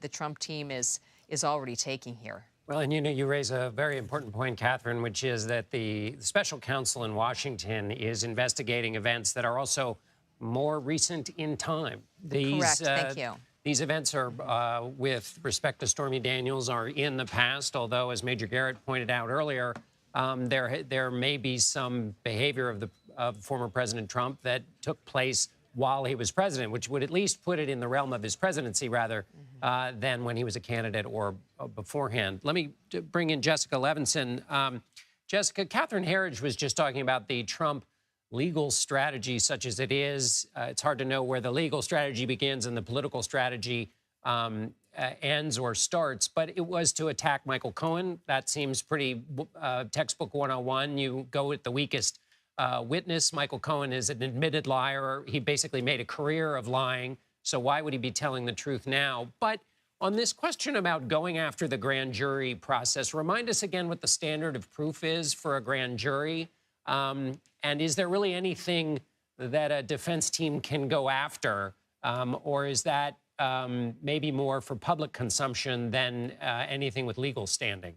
the Trump team is already taking here. Well, and you raise a very important point, Catherine, which is that the special counsel in Washington is investigating events that are also more recent in time. Correct. Thank you. These events are, with respect to Stormy Daniels, are in the past, although, as Major Garrett pointed out earlier, there may be some behavior of former President Trump that took place while he was president, which would at least put it in the realm of his presidency rather than when he was a candidate or beforehand. Let me bring in Jessica Levinson. Jessica, Catherine Herridge was just talking about the Trump legal strategy such as it is. It's hard to know where the legal strategy begins and the political strategy ends or starts, but it was to attack Michael Cohen. That seems pretty textbook 101. You go with the weakest witness. Michael Cohen is an admitted liar. He basically made a career of lying. So why would he be telling the truth now? But on this question about going after the grand jury process, remind us again what the standard of proof is for a grand jury. And is there really anything that a defense team can go after? Or is that maybe more for public consumption than anything with legal standing?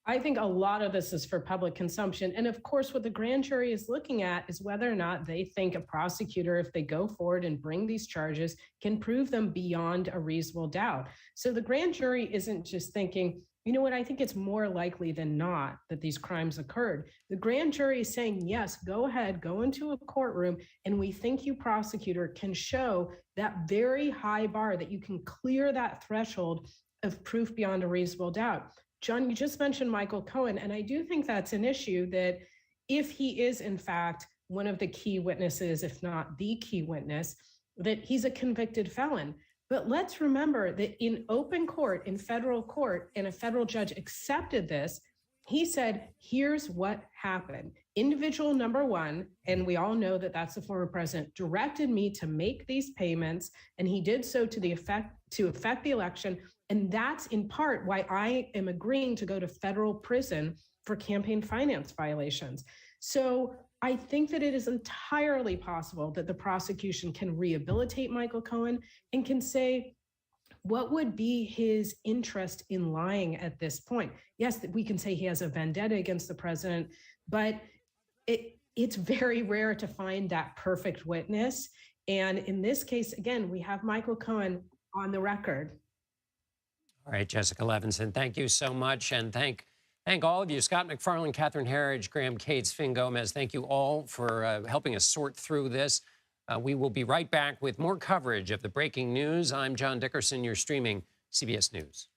I think a lot of this is for public consumption. And of course, what the grand jury is looking at is whether or not they think a prosecutor, if they go forward and bring these charges, can prove them beyond a reasonable doubt. So the grand jury isn't just thinking, you know what, I think it's more likely than not that these crimes occurred. The grand jury is saying, yes, go ahead, go into a courtroom, and we think you, prosecutor, can show that very high bar, that you can clear that threshold of proof beyond a reasonable doubt. John, you just mentioned Michael Cohen, and I do think that's an issue, that if he is, in fact, one of the key witnesses, if not the key witness, that he's a convicted felon. But let's remember that in open court, in federal court, and a federal judge accepted this, he said, here's what happened. Individual number one, and we all know that that's the former president, directed me to make these payments, and he did so to affect the election. And that's in part why I am agreeing to go to federal prison for campaign finance violations. So I think that it is entirely possible that the prosecution can rehabilitate Michael Cohen and can say, what would be his interest in lying at this point? Yes, we can say he has a vendetta against the president, but it's very rare to find that perfect witness. And in this case, again, we have Michael Cohen on the record. All right, Jessica Levinson, thank you so much. And thank all of you, Scott McFarland, Catherine Herridge, Graham Cates, Finn Gomez. Thank you all for helping us sort through this. We will be right back with more coverage of the breaking news. I'm John Dickerson. You're streaming CBS News.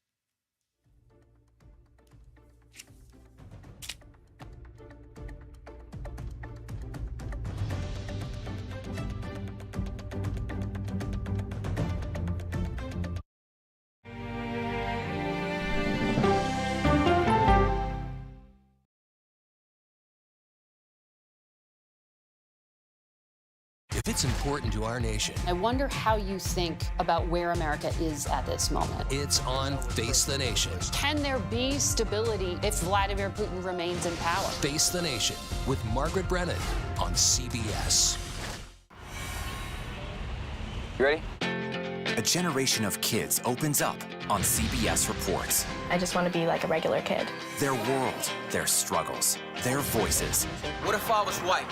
If it's important to our nation, I wonder how you think about where America is at this moment. It's on Face the Nation. Can there be stability if Vladimir Putin remains in power? Face the Nation with Margaret Brennan on CBS. You ready? A generation of kids opens up on CBS Reports. I just want to be like a regular kid. Their world, their struggles, their voices. What if I was white?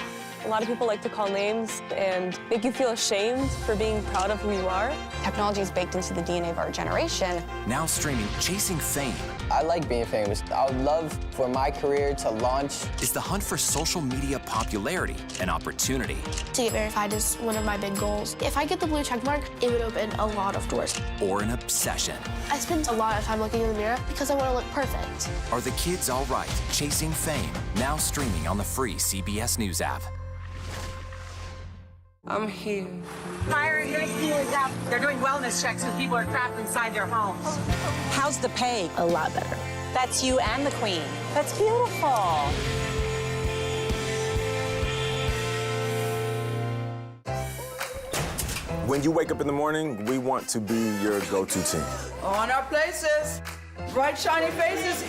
A lot of people like to call names and make you feel ashamed for being proud of who you are. Technology is baked into the DNA of our generation. Now streaming Chasing Fame. I like being famous. I would love for my career to launch. Is the hunt for social media popularity an opportunity? To get verified is one of my big goals. If I get the blue check mark, it would open a lot of doors. Or an obsession? I spend a lot of time looking in the mirror because I want to look perfect. Are the kids all right? Chasing Fame, now streaming on the free CBS News app. I'm here. Fire and rescue is out. They're doing wellness checks because people are trapped inside their homes. How's the pay? A lot better. That's you and the Queen. That's beautiful. When you wake up in the morning, we want to be your go-to team. On our places. Bright, shiny faces.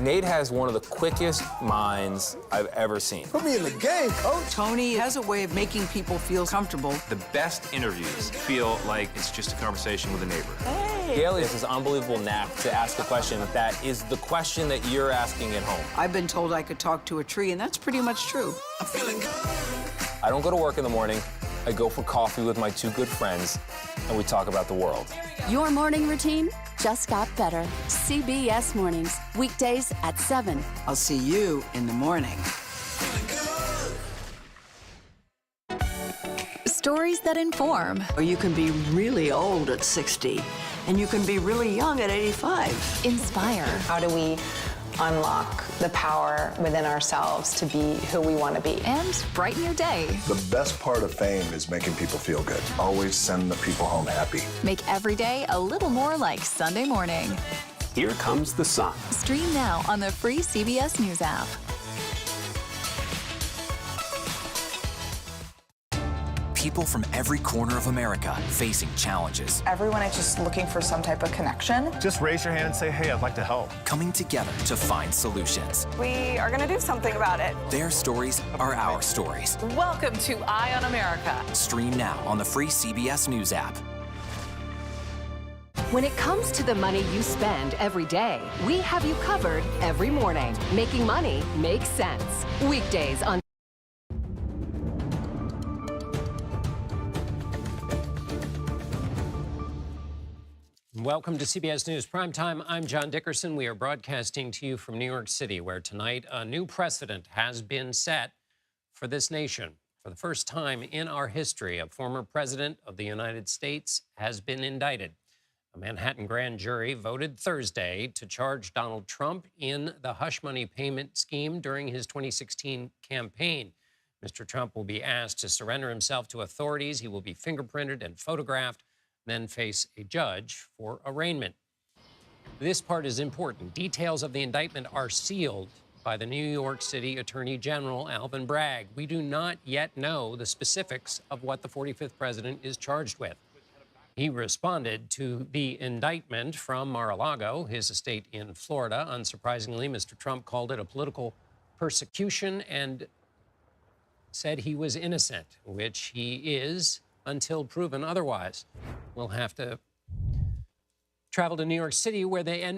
Nate has one of the quickest minds I've ever seen. Put me in the game, coach. Tony has a way of making people feel comfortable. The best interviews feel like it's just a conversation with a neighbor. Hey. Gail has this unbelievable knack to ask a question that is the question that you're asking at home. I've been told I could talk to a tree, and that's pretty much true. I'm feeling good. I don't go to work in the morning. I go for coffee with my two good friends, and we talk about the world. Your morning routine just got better. CBS Mornings, weekdays at 7. I'll see you in the morning. Stories that inform. Or you can be really old at 60, and you can be really young at 85. Inspire. How do we unlock the power within ourselves to be who we want to be? And brighten your day. The best part of fame is making people feel good. Always send the people home happy. Make every day a little more like Sunday morning. Here comes the sun. Stream now on the free CBS News app. People from every corner of America facing challenges. Everyone is just looking for some type of connection. Just raise your hand and say, hey, I'd like to help. Coming together to find solutions. We are going to do something about it. Their stories are our stories. Welcome to Eye on America. Stream now on the free CBS News app. When it comes to the money you spend every day, we have you covered every morning. Making money makes sense. Weekdays on Welcome to CBS News Primetime. I'm John Dickerson. We are broadcasting to you from New York City, where tonight a new precedent has been set for this nation. For the first time in our history, a former president of the United States has been indicted. A Manhattan grand jury voted Thursday to charge Donald Trump in the hush money payment scheme during his 2016 campaign. Mr. Trump will be asked to surrender himself to authorities. He will be fingerprinted and photographed, then face a judge for arraignment. This part is important. Details of the indictment are sealed by the New York City Attorney General, Alvin Bragg. We do not yet know the specifics of what the 45th president is charged with. He responded to the indictment from Mar-a-Lago, his estate in Florida. Unsurprisingly, Mr. Trump called it a political persecution and said he was innocent, which he is until proven otherwise. We'll have to travel to New York City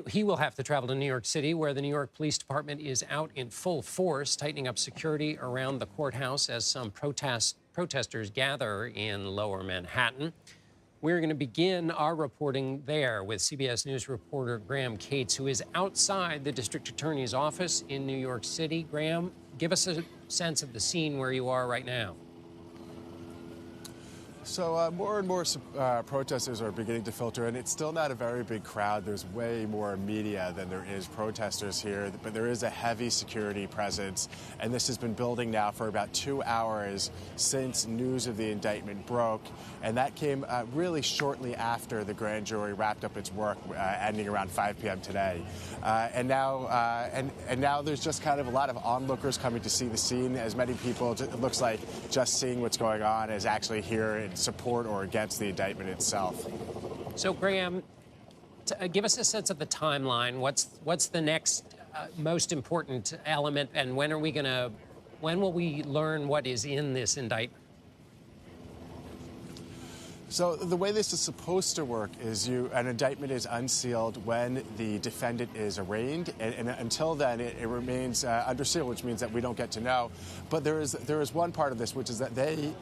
he will have to travel to New York City, where the New York Police Department is out in full force, tightening up security around the courthouse as some protesters gather in lower Manhattan. We're going to begin our reporting there with CBS News reporter Graham Cates, who is outside the district attorney's office in New York City. Graham, give us a sense of the scene where you are right now. So more and more protesters are beginning to filter in. It's still not a very big crowd. There's way more media than there is protesters here, but there is a heavy security presence. And this has been building now for about 2 hours since news of the indictment broke. And that came really shortly after the grand jury wrapped up its work, ending around 5 p.m. today. And now there's just kind of a lot of onlookers coming to see the scene. As many people, it looks like just seeing what's going on is actually here in support or against the indictment itself. So, Graham, give us a sense of the timeline. What's the next most important element, and when will we learn what is in this indictment? So the way this is supposed to work is an indictment is unsealed when the defendant is arraigned, and until then it remains under seal, which means that we don't get to know. But there is one part of this, which is that they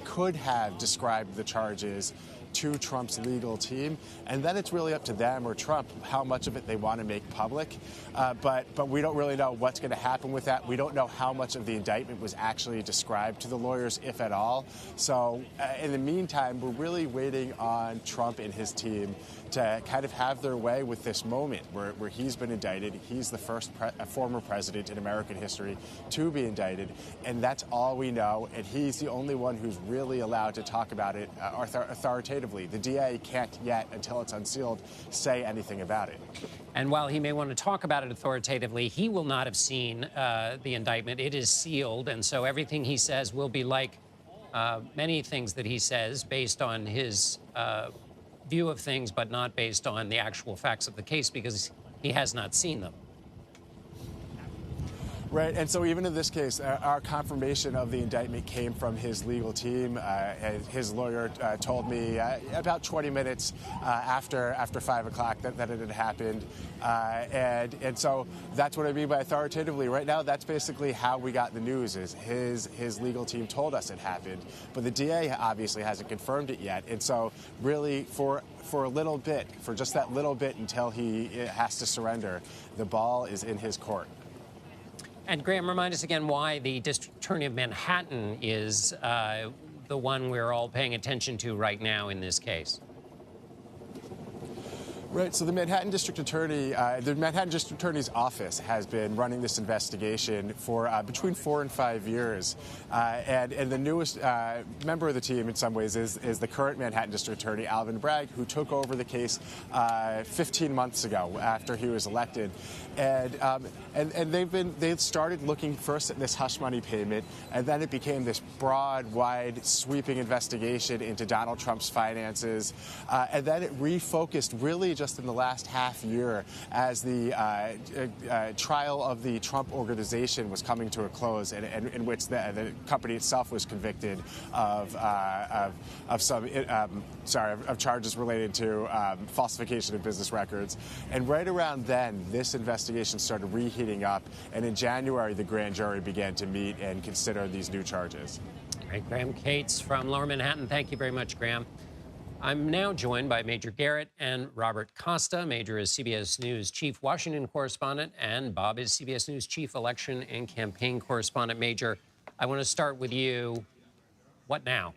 could have described the charges to Trump's legal team, and then it's really up to them or Trump how much of it they want to make public. But we don't really know what's going to happen with that. We don't know how much of the indictment was actually described to the lawyers, if at all. So in the meantime, we're really waiting on Trump and his team to kind of have their way with this moment where he's been indicted. He's the first former president in American history to be indicted, and that's all we know. And he's the only one who's really allowed to talk about it authoritatively. The DA can't yet, until it's unsealed, say anything about it. And while he may want to talk about it authoritatively, he will not have seen the indictment. It is sealed, and so everything he says will be like many things that he says, based on his view of things, but not based on the actual facts of the case, because he has not seen them. Right, and so even in this case, our confirmation of the indictment came from his legal team. His lawyer told me about 20 minutes after 5 o'clock that it had happened, and so that's what I mean by authoritatively. Right now, that's basically how we got the news. Is his legal team told us it happened, but the DA obviously hasn't confirmed it yet, and so really for a little bit, for just that little bit until he has to surrender, the ball is in his court. And Graham, remind us again why the District Attorney of Manhattan is the one we're all paying attention to right now in this case. Right, so the Manhattan District Attorney's office has been running this investigation for between 4 and 5 years. And the newest member of the team, in some ways, is the current Manhattan District Attorney, Alvin Bragg, who took over the case 15 months ago after he was elected. And they've started looking first at this hush money payment, and then it became this broad, wide, sweeping investigation into Donald Trump's finances. And then it refocused really just in the last half year as the trial of the Trump organization was coming to a close, and in which the company itself was convicted of charges related to falsification of business records. And right around then, this investigation started reheating up, and in January, the grand jury began to meet and consider these new charges. All right, Graham Cates from Lower Manhattan. Thank you very much, Graham. I'm now joined by Major Garrett and Robert Costa. Major is CBS News Chief Washington Correspondent, and Bob is CBS News Chief Election and Campaign Correspondent. Major, I want to start with you. What now?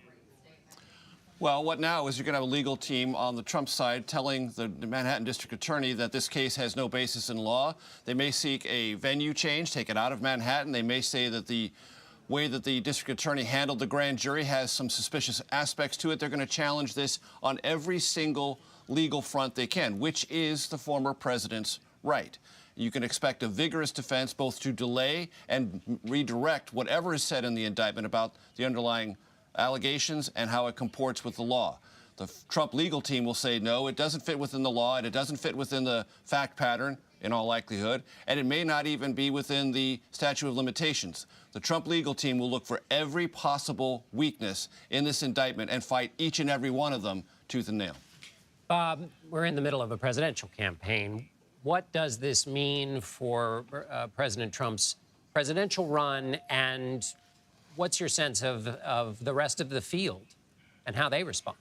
Well, what now is you're going to have a legal team on the Trump side telling the Manhattan District Attorney that this case has no basis in law. They may seek a venue change, take it out of Manhattan. They may say that the way that the district attorney handled the grand jury has some suspicious aspects to it. They're going to challenge this on every single legal front they can, which is the former president's right. You can expect a vigorous defense both to delay and redirect whatever is said in the indictment about the underlying allegations and how it comports with the law. The Trump legal team will say, no, it doesn't fit within the law, and it doesn't fit within the fact pattern, in all likelihood, and it may not even be within the statute of limitations. The Trump legal team will look for every possible weakness in this indictment and fight each and every one of them tooth and nail. Bob, we're in the middle of a presidential campaign. What does this mean for President Trump's presidential run, and what's your sense of the rest of the field and how they respond?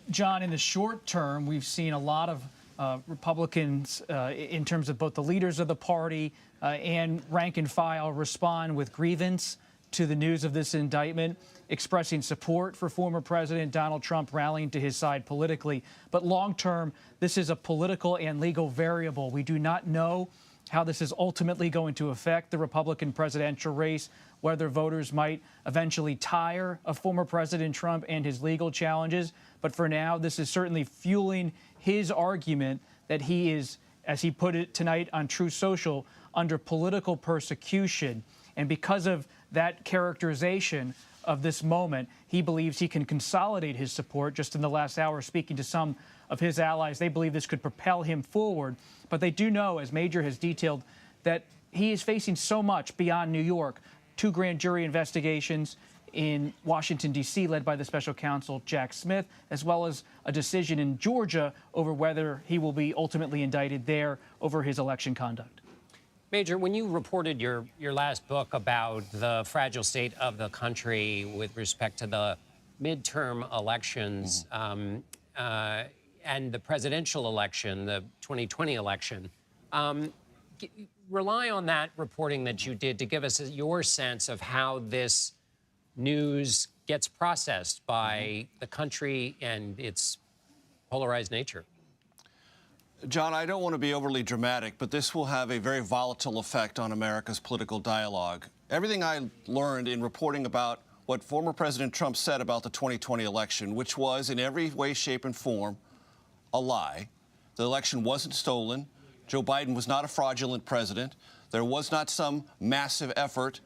John, in the short term, we've seen a lot of Republicans, in terms of both the leaders of the party and rank and file, respond with grievance to the news of this indictment, expressing support for former President Donald Trump, rallying to his side politically. But long term, this is a political and legal variable. We do not know how this is ultimately going to affect the Republican presidential race, whether voters might eventually tire of former President Trump and his legal challenges. But for now, this is certainly fueling his argument that he is, as he put it tonight on True Social, under political persecution. And because of that characterization of this moment, he believes he can consolidate his support. Just in the last hour, speaking to some of his allies, they believe this could propel him forward. But they do know, as Major has detailed, that he is facing so much beyond New York. 2 grand jury investigations in Washington, D.C., led by the special counsel Jack Smith, as well as a decision in Georgia over whether he will be ultimately indicted there over his election conduct. Major, when you reported your last book about the fragile state of the country with respect to the midterm elections and the presidential election, the 2020 election, rely on that reporting that you did to give us your sense of how this news gets processed by the country and its polarized nature. John, I don't want to be overly dramatic, but this will have a very volatile effect on America's political dialogue. Everything I learned in reporting about what former President Trump said about the 2020 election, which was in every way, shape, and form a lie. The election wasn't stolen. Joe Biden was not a fraudulent president. There was not some massive effort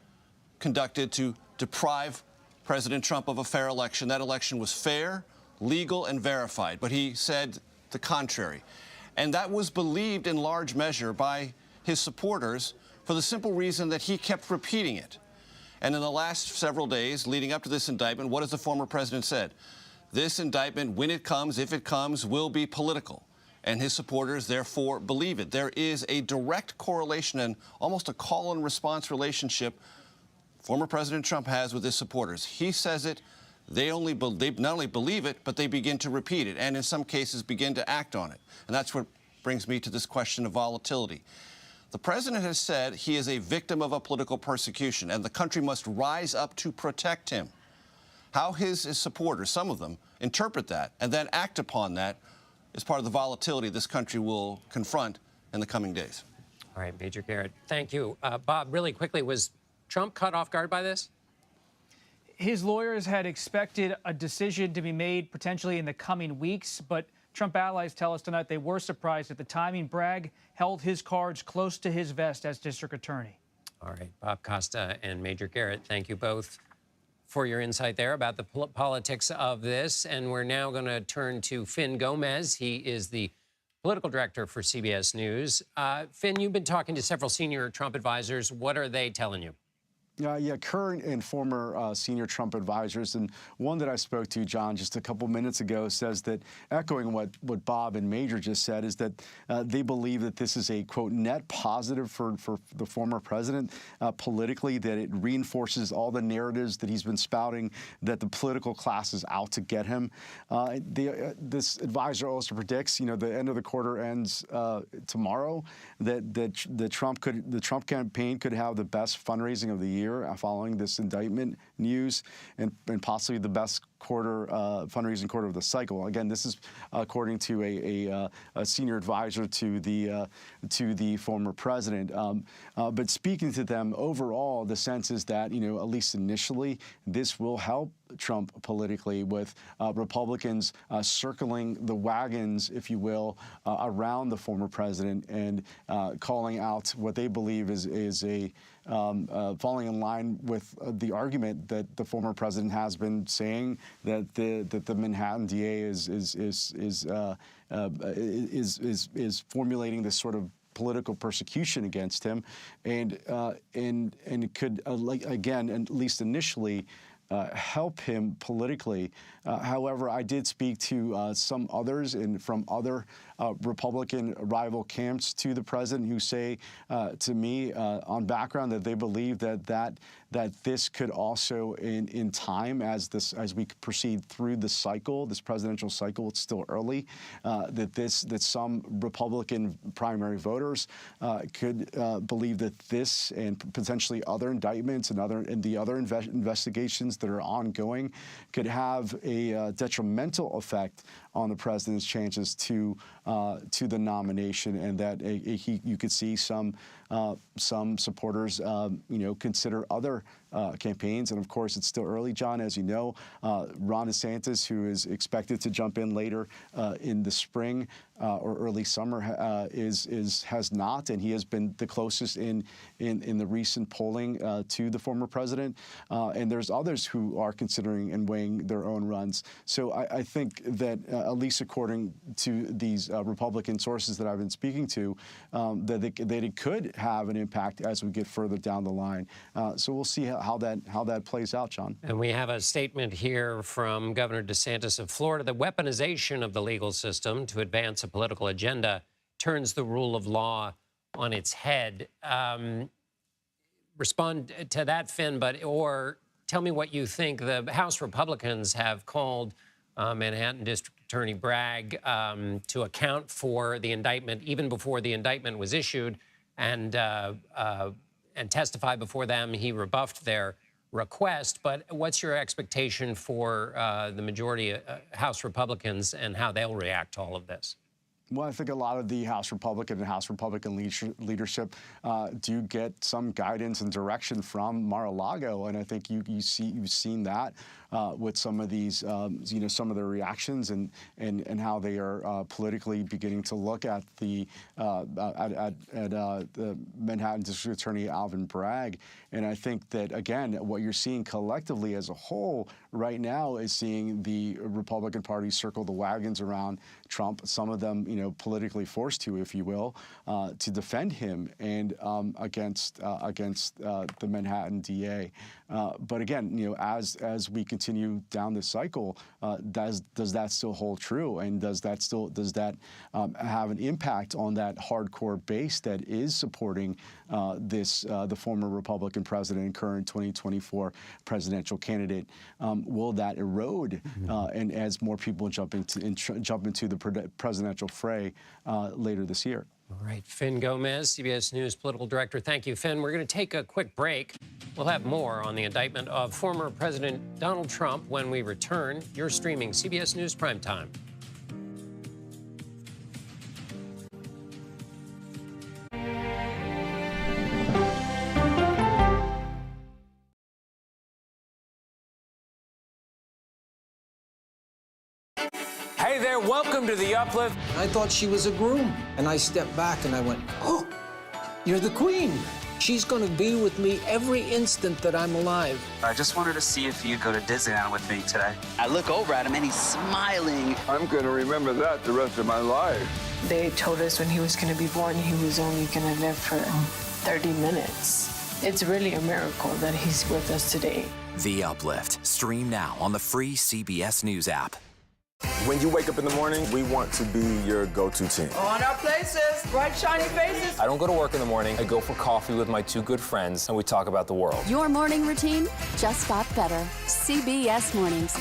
conducted to deprive President Trump of a fair election. That election was fair, legal, and verified. But he said the contrary. And that was believed in large measure by his supporters for for the simple reason that he kept repeating it. And in the last several days leading up to this indictment, what has the former president said? This indictment, when it comes, if it comes, will be political. And his supporters, therefore, believe it. There is a direct correlation and almost a call and response relationship former President Trump has with his supporters. He says it, they not only believe it, but they begin to repeat it, and in some cases begin to act on it. And that's what brings me to this question of volatility. The president has said he is a victim of a political persecution, and the country must rise up to protect him. How his supporters, some of them, interpret that and then act upon that is part of the volatility this country will confront in the coming days. All right, Major Garrett, thank you. Bob, really quickly, was Trump caught off guard by this? His lawyers had expected a decision to be made potentially in the coming weeks, but Trump allies tell us tonight they were surprised at the timing. Bragg held his cards close to his vest as district attorney. All right, Bob Costa and Major Garrett, thank you both for your insight there about the politics of this. And we're now going to turn to Finn Gomez. He is the political director for CBS News. Finn, you've been talking to several senior Trump advisors. What are they telling you? Yeah, current and former senior Trump advisors, and one that I spoke to, John, just a couple minutes ago, says that, echoing what Bob and Major just said, is that they believe that this is a, quote, net positive for the former president politically, that it reinforces all the narratives that he's been spouting, that the political class is out to get him. This advisor also predicts, the end of the quarter ends tomorrow, that the Trump campaign could have the best fundraising of the year following this indictment news, and possibly the best fundraising quarter of the cycle. Again, this is according to a senior advisor to the former president. But speaking to them, overall, the sense is that, at least initially, this will help Trump politically, with Republicans circling the wagons, if you will, around the former president and calling out what they believe is a falling in line with the argument that the former president has been saying, that the Manhattan DA is formulating this sort of political persecution against him, and it could again, at least initially, help him politically. However, I did speak to some others from other Republican rival camps to the president who say to me on background that they believe that this could also, in time, as we proceed through the cycle, this presidential cycle, it's still early, that some Republican primary voters could believe that this and potentially other indictments and the other investigations that are ongoing could have a detrimental effect on the president's chances to the nomination, and that you could see some supporters, consider other campaigns. And of course, it's still early, John, as you know. Ron DeSantis, who is expected to jump in later in the spring or early summer, has not, and he has been the closest in the recent polling to the former president. And there's others who are considering and weighing their own runs. So I think that, at least according to these Republican sources that I've been speaking to, that it could have an impact as we get further down the line. So we'll see how that plays out, John. And we have a statement here from Governor DeSantis of Florida. The weaponization of the legal system to advance a political agenda turns the rule of law on its head. Respond to that, Finn, or tell me what you think. The House Republicans have called Manhattan District Attorney Bragg to account for the indictment even before the indictment was issued, and testify before them. He rebuffed their request. But what's your expectation for the majority House Republicans and how they'll react to all of this? Well, I think a lot of the House Republican leadership do get some guidance and direction from Mar-a-Lago, and I think you've seen that with some of these, some of their reactions and how they are politically beginning to look at the Manhattan District Attorney Alvin Bragg. And I think that, again, what you're seeing collectively as a whole right now is seeing the Republican Party circle the wagons around Trump, some of them, politically forced to, if you will, to defend him and against the Manhattan DA. But again, as we continue down this cycle, does that still hold true? And does that have an impact on that hardcore base that is supporting the former Republican president and current 2024 presidential candidate? Will that erode? And as more people jump into the presidential fray later this year? All right, Finn Gomez, CBS News political director. Thank you, Finn. We're going to take a quick break. We'll have more on the indictment of former President Donald Trump when we return. You're streaming CBS News Primetime. Hey there, welcome to The Uplift. I thought she was a groom, and I stepped back and I went, oh, you're the queen. She's going to be with me every instant that I'm alive. I just wanted to see if you'd go to Disneyland with me today. I look over at him and he's smiling. I'm going to remember that the rest of my life. They told us when he was going to be born, he was only going to live for 30 minutes. It's really a miracle that he's with us today. The Uplift. Stream now on the free CBS News app. When you wake up in the morning, we want to be your go-to team. On our places, bright, shiny faces. I don't go to work in the morning. I go for coffee with my two good friends, and we talk about the world. Your morning routine just got better. CBS Mornings.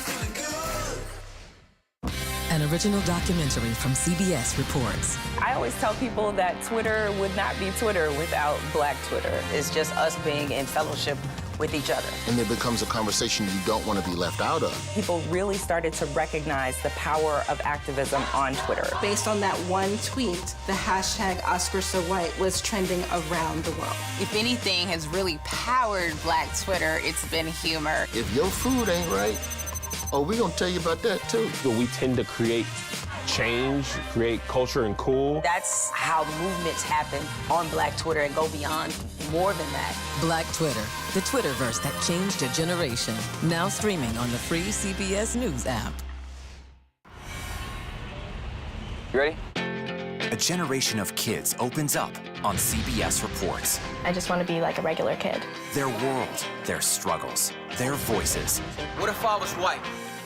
An original documentary from CBS reports. I always tell people that Twitter would not be Twitter without Black Twitter. It's just us being in fellowship with each other. And it becomes a conversation you don't want to be left out of. People really started to recognize the power of activism on Twitter. Based on that one tweet, the hashtag #OscarSoWhite was trending around the world. If anything has really powered Black Twitter, it's been humor. If your food ain't right, oh, we're going to tell you about that too. So we tend to create change, create culture and cool. That's how movements happen on Black Twitter and go beyond more than that. Black Twitter, the Twitterverse that changed a generation. Now streaming on the free CBS News app. You ready? A generation of kids opens up on CBS Reports. I just want to be like a regular kid. Their world, their struggles, their voices. What if I was white?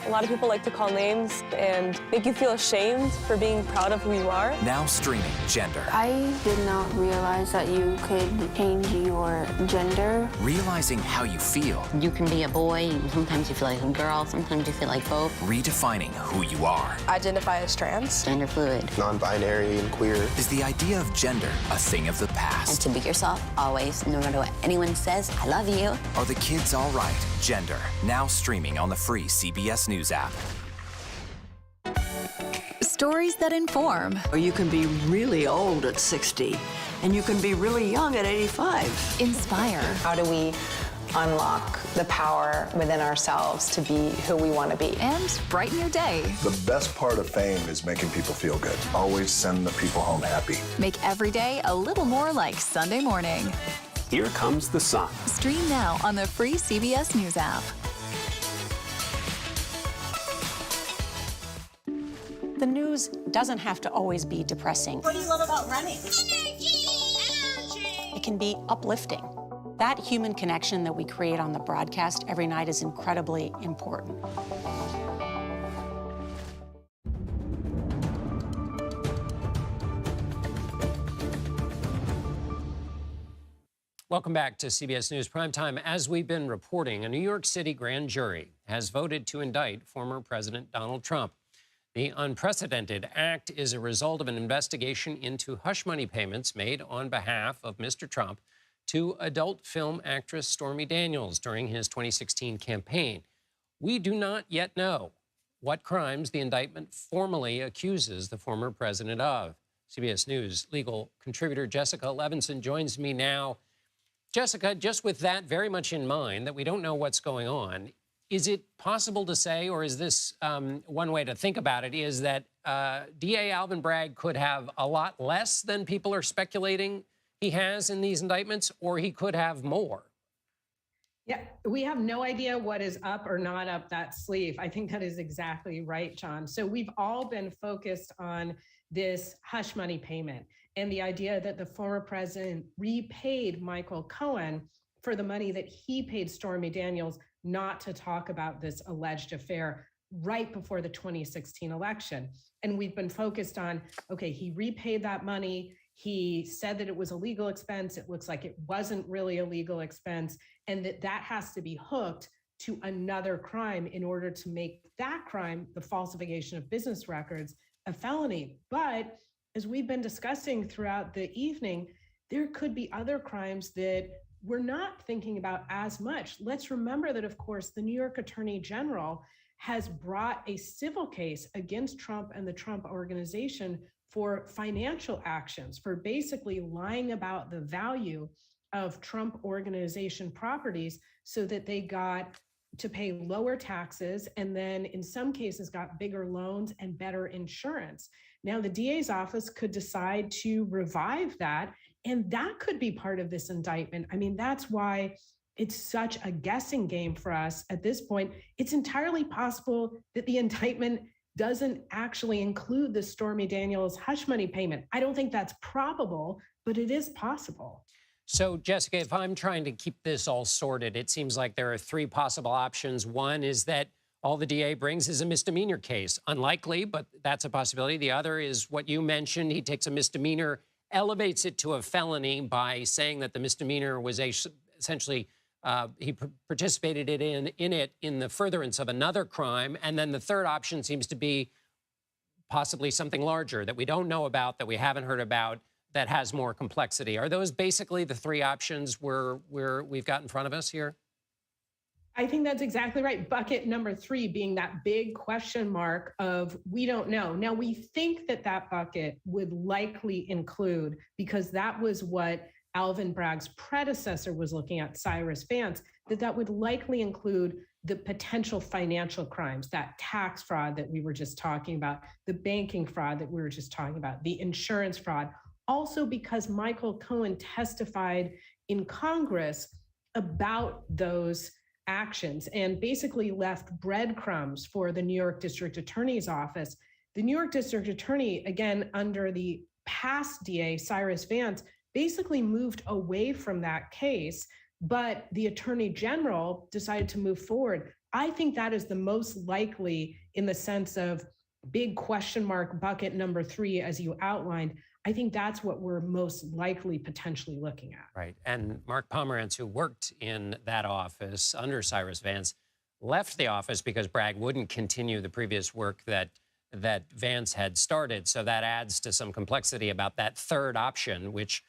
A lot of people like to call names and make you feel ashamed for being proud of who you are. Now streaming Gender. I did not realize that you could change your gender. Realizing how you feel. You can be a boy, sometimes you feel like a girl, sometimes you feel like both. Redefining who you are. Identify as trans. Gender fluid. Non-binary and queer. Is the idea of gender a thing of the past? And to be yourself, always, no matter what anyone says, I love you. Are the kids all right? Gender. Now streaming on the free CBS News app. Stories that inform. Or you can be really old at 60, and you can be really young at 85. Inspire. How do we unlock the power within ourselves to be who we want to be? And brighten your day. The best part of fame is making people feel good. Always send the people home happy. Make every day a little more like Sunday morning. Here comes the sun. Stream now on the free CBS News app. The news doesn't have to always be depressing. What do you love about running? It can be uplifting. That human connection that we create on the broadcast every night is incredibly important. Welcome back to CBS News Primetime. As we've been reporting, a New York City grand jury has voted to indict former President Donald Trump. The unprecedented act is a result of an investigation into hush money payments made on behalf of Mr. Trump to adult film actress Stormy Daniels during his 2016 campaign. We do not yet know what crimes the indictment formally accuses the former president of. CBS News legal contributor Jessica Levinson joins me now. Jessica, just with that very much in mind, that we don't know what's going on, is it possible to say, or is this one way to think about it, is that DA Alvin Bragg could have a lot less than people are speculating he has in these indictments, or he could have more? Yeah, we have no idea what is up or not up that sleeve. I think that is exactly right, John. So we've all been focused on this hush money payment and the idea that the former president repaid Michael Cohen for the money that he paid Stormy Daniels not to talk about this alleged affair right before the 2016 election. And we've been focused on, okay, he repaid that money. He said that it was a legal expense. It looks like it wasn't really a legal expense, and that has to be hooked to another crime in order to make that crime, the falsification of business records, a felony. But as we've been discussing throughout the evening, there could be other crimes that we're not thinking about as much. Let's remember that, of course, the New York Attorney General has brought a civil case against Trump and the Trump organization for financial actions, for basically lying about the value of Trump organization properties so that they got to pay lower taxes and then in some cases got bigger loans and better insurance. Now the DA's office could decide to revive that, and that could be part of this indictment. I mean, that's why it's such a guessing game for us at this point. It's entirely possible that the indictment doesn't actually include the Stormy Daniels hush money payment. I don't think that's probable, but it is possible. So, Jessica, if I'm trying to keep this all sorted, it seems like there are three possible options. One is that all the DA brings is a misdemeanor case. Unlikely, but that's a possibility. The other is what you mentioned. He takes a misdemeanor, elevates it to a felony by saying that the misdemeanor was essentially he participated in the furtherance of another crime. And then the third option seems to be possibly something larger that we don't know about, that we haven't heard about, that has more complexity. Are those basically the three options we've got in front of us here? I think that's exactly right. Bucket number three being that big question mark of we don't know. Now, we think that that bucket would likely include, because that was what Alvin Bragg's predecessor was looking at, Cyrus Vance, that would likely include the potential financial crimes, that tax fraud that we were just talking about, the banking fraud that we were just talking about, the insurance fraud. Also because Michael Cohen testified in Congress about those actions and basically left breadcrumbs for the New York District Attorney's Office. The New York District Attorney, again, under the past DA, Cyrus Vance, basically moved away from that case, but the Attorney General decided to move forward. I think that is the most likely in the sense of big question mark bucket number three, as you outlined. I think that's what we're most likely potentially looking at. Right. And Mark Pomerantz, who worked in that office under Cyrus Vance, left the office because Bragg wouldn't continue the previous work that Vance had started. So that adds to some complexity about that third option, which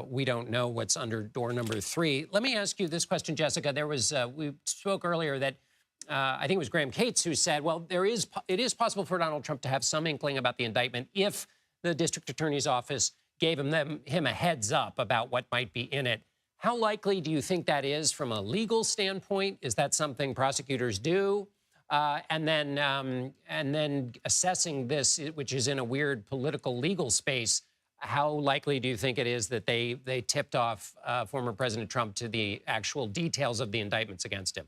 we don't know what's under door number three. Let me ask you this question, Jessica. There was, we spoke earlier that I think it was Graham Cates who said, well, it is possible for Donald Trump to have some inkling about the indictment if the district attorney's office gave him a heads up about what might be in it. How likely do you think that is from a legal standpoint? Is that something prosecutors do? And then assessing this, which is in a weird political legal space, how likely do you think it is that they tipped off former President Trump to the actual details of the indictments against him?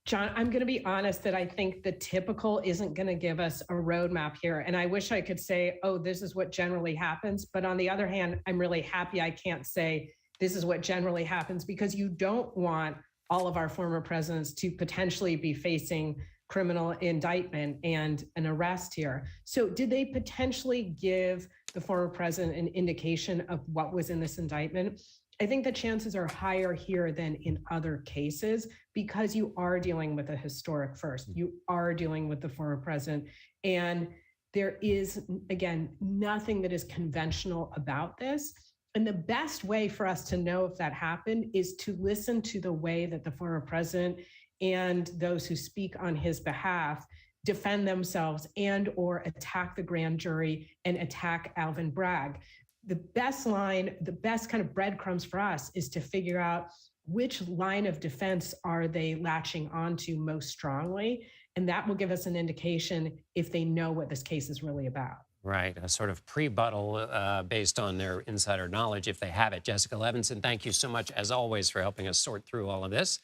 John, I'm going to be honest that I think the typical isn't going to give us a roadmap here. And I wish I could say, oh, this is what generally happens. But on the other hand, I'm really happy I can't say this is what generally happens, because you don't want all of our former presidents to potentially be facing criminal indictment and an arrest here. So did they potentially give the former president an indication of what was in this indictment? I think the chances are higher here than in other cases because you are dealing with a historic first. You are dealing with the former president. And there is, again, nothing that is conventional about this. And the best way for us to know if that happened is to listen to the way that the former president and those who speak on his behalf defend themselves and or attack the grand jury and attack Alvin Bragg. The best line, the best kind of breadcrumbs for us is to figure out which line of defense are they latching onto most strongly. And that will give us an indication if they know what this case is really about. Right, a sort of pre-buttal based on their insider knowledge, if they have it. Jessica Levinson, thank you so much, as always, for helping us sort through all of this.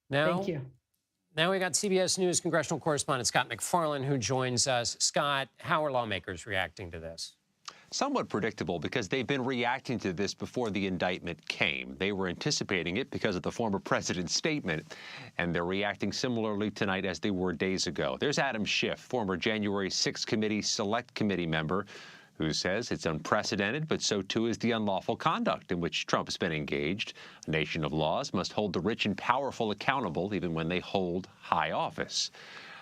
Now, thank you. Now we got CBS News congressional correspondent Scott MacFarlane, who joins us. Scott, how are lawmakers reacting to this? Somewhat predictable, because they've been reacting to this before the indictment came. They were anticipating it because of the former president's statement, and they're reacting similarly tonight as they were days ago. There's Adam Schiff, former January 6th Committee Select Committee member, who says it's unprecedented, but so too is the unlawful conduct in which Trump has been engaged. A nation of laws must hold the rich and powerful accountable even when they hold high office.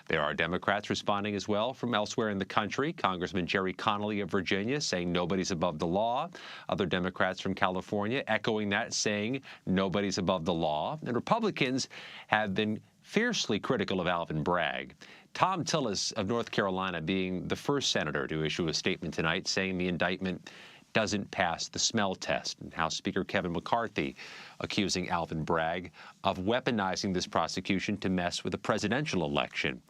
There are Democrats responding as well from elsewhere in the country. Congressman Jerry Connolly of Virginia saying nobody's above the law. Other Democrats from California echoing that, saying nobody's above the law. And Republicans have been fiercely critical of Alvin Bragg. Tom Tillis of North Carolina being the first senator to issue a statement tonight saying the indictment doesn't pass the smell test. And House Speaker Kevin McCarthy accusing Alvin Bragg of weaponizing this prosecution to mess with the presidential election.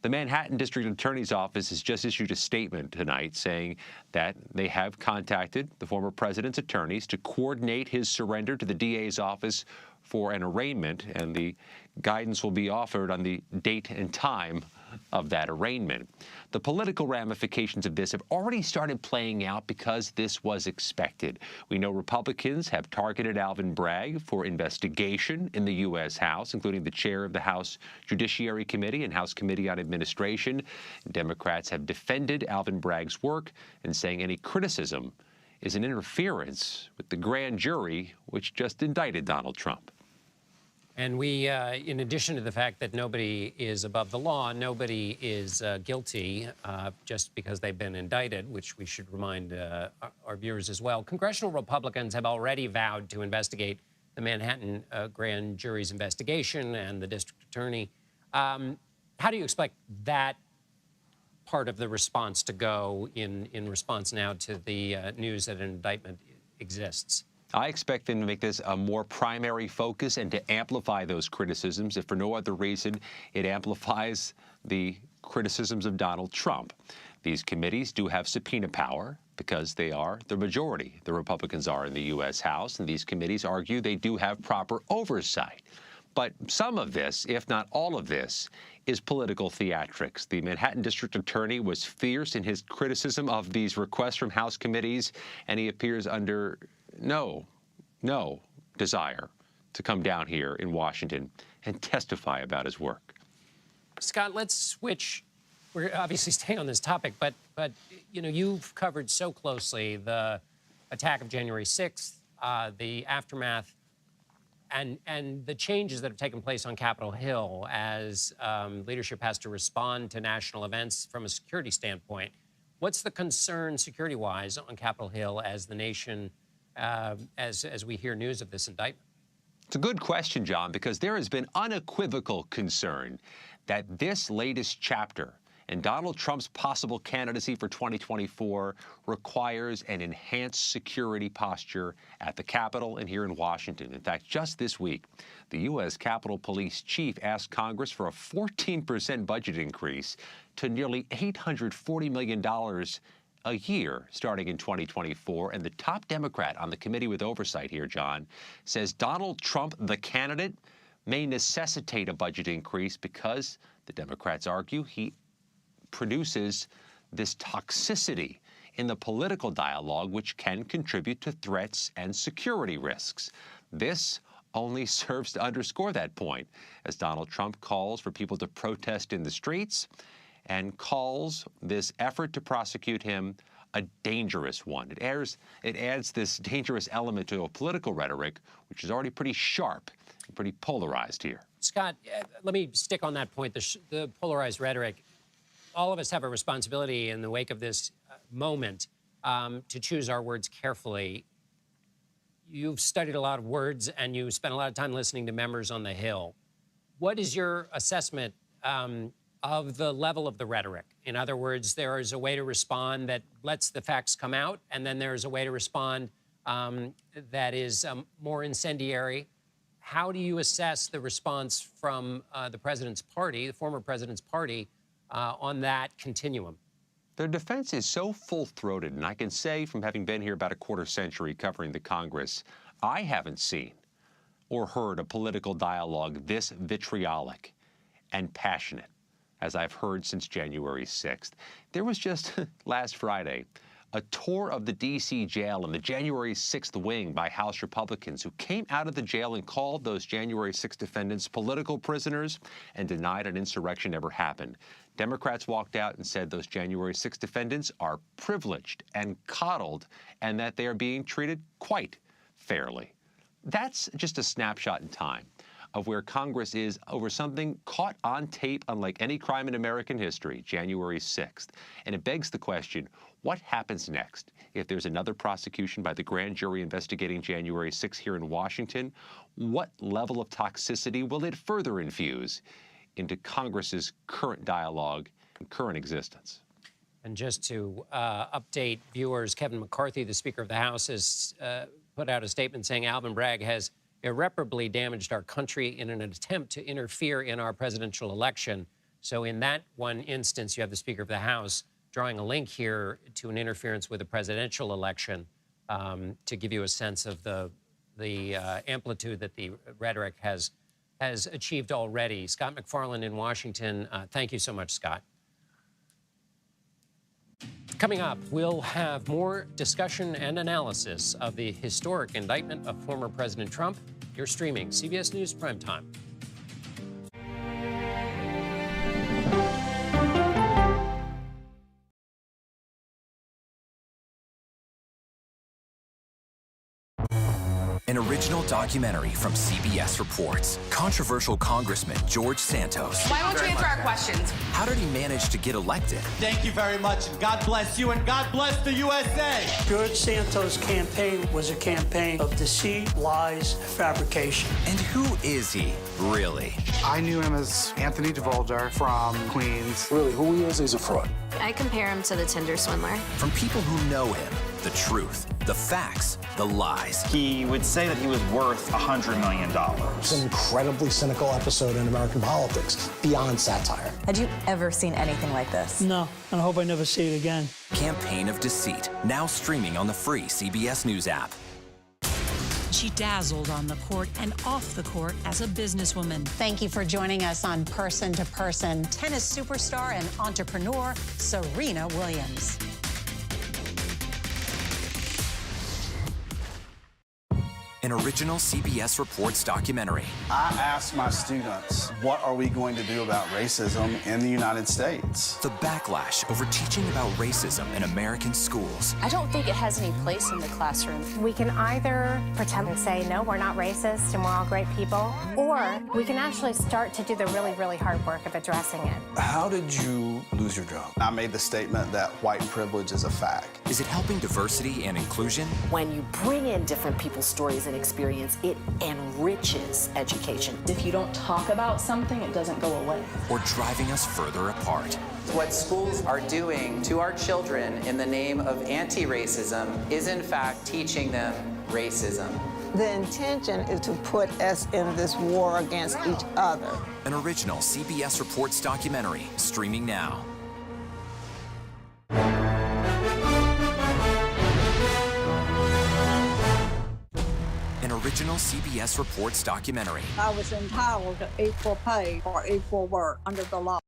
The Manhattan District Attorney's Office has just issued a statement tonight saying that they have contacted the former president's attorneys to coordinate his surrender to the DA's office for an arraignment, and the guidance will be offered on the date and time of that arraignment. The political ramifications of this have already started playing out because this was expected. We know Republicans have targeted Alvin Bragg for investigation in the U.S. House, including the chair of the House Judiciary Committee and House Committee on Administration. Democrats have defended Alvin Bragg's work and saying any criticism is an interference with the grand jury, which just indicted Donald Trump. And we, in addition to the fact that nobody is above the law, nobody is guilty just because they've been indicted, which we should remind our viewers as well. Congressional Republicans have already vowed to investigate the Manhattan grand jury's investigation and the district attorney. How do you expect that part of the response to go in response now to the news that an indictment exists? I expect them to make this a more primary focus and to amplify those criticisms. If for no other reason, it amplifies the criticisms of Donald Trump. These committees do have subpoena power because they are the majority. The Republicans are in the U.S. House, and these committees argue they do have proper oversight. But some of this, if not all of this, is political theatrics. The Manhattan District Attorney was fierce in his criticism of these requests from House committees, and he appears under no desire to come down here in Washington and testify about his work. Scott, let's switch. We're obviously staying on this topic, but you know, you've covered so closely the attack of January 6th, the aftermath, and the changes that have taken place on Capitol Hill as leadership has to respond to national events from a security standpoint. What's the concern security-wise on Capitol Hill as the nation, as we hear news of this indictment? It's a good question, John, because there has been unequivocal concern that this latest chapter in Donald Trump's possible candidacy for 2024 requires an enhanced security posture at the Capitol and here in Washington. In fact, just this week, the U.S. Capitol Police Chief asked Congress for a 14% budget increase to nearly $840 million a year starting in 2024. And the top Democrat on the committee with oversight here, John, says Donald Trump, the candidate, may necessitate a budget increase because, the Democrats argue, he produces this toxicity in the political dialogue, which can contribute to threats and security risks. This only serves to underscore that point, as Donald Trump calls for people to protest in the streets and calls this effort to prosecute him a dangerous one. It adds this dangerous element to a political rhetoric, which is already pretty sharp and pretty polarized here. Scott, let me stick on that point, the polarized rhetoric. All of us have a responsibility in the wake of this moment to choose our words carefully. You've studied a lot of words and you spent a lot of time listening to members on the Hill. What is your assessment of the level of the rhetoric? In other words, there is a way to respond that lets the facts come out, and then there's a way to respond that is more incendiary How do you assess the response from the president's party, the former president's party, on that continuum? Their defense is so full-throated, and I can say from having been here about a quarter century covering the Congress, I haven't seen or heard a political dialogue this vitriolic and passionate as I've heard since January 6th. There was just last Friday a tour of the D.C. jail and the January 6th wing by House Republicans who came out of the jail and called those January 6th defendants political prisoners and denied an insurrection ever happened. Democrats walked out and said those January 6th defendants are privileged and coddled and that they are being treated quite fairly. That's just a snapshot in time of where Congress is over something caught on tape unlike any crime in American history, January 6th. And it begs the question, what happens next? If there's another prosecution by the grand jury investigating January 6th here in Washington, what level of toxicity will it further infuse into Congress's current dialogue and current existence? And just to update viewers, Kevin McCarthy, the Speaker of the House, has put out a statement saying Alvin Bragg has irreparably damaged our country in an attempt to interfere in our presidential election. So in that one instance, you have the Speaker of the House drawing a link here to an interference with a presidential election to give you a sense of the amplitude that the rhetoric has achieved already. Scott McFarland in Washington, thank you so much, Scott. Coming up, we'll have more discussion and analysis of the historic indictment of former President Trump. You're streaming CBS News Primetime. An original documentary from CBS reports. Controversial Congressman George Santos. Why won't you answer our questions? How did he manage to get elected? Thank you very much, and God bless you, and God bless the USA. George Santos' campaign was a campaign of deceit, lies, fabrication. And who is he, really? I knew him as Anthony DeVolder from Queens. Really, who he is, he's a fraud. I compare him to the Tinder swindler. From people who know him, the truth, the facts, the lies. He would say that he was worth $100 million. It's an incredibly cynical episode in American politics, beyond satire. Had you ever seen anything like this? No, and I hope I never see it again. Campaign of Deceit, now streaming on the free CBS News app. She dazzled on the court and off the court as a businesswoman. Thank you for joining us on Person to Person. Tennis superstar and entrepreneur, Serena Williams. An original CBS Reports documentary. I asked my students, what are we going to do about racism in the United States? The backlash over teaching about racism in American schools. I don't think it has any place in the classroom. We can either pretend and say, no, we're not racist and we're all great people, or we can actually start to do the really, really hard work of addressing it. How did you lose your job? I made the statement that white privilege is a fact. Is it helping diversity and inclusion? When you bring in different people's stories and experience, it enriches education. If you don't talk about something, it doesn't go away. Or driving us further apart? What schools are doing to our children in the name of anti-racism is in fact teaching them racism. The intention is to put us in this war against each other. An original CBS Reports documentary, streaming now. An original CBS Reports documentary. I was entitled to equal pay for equal work under the law.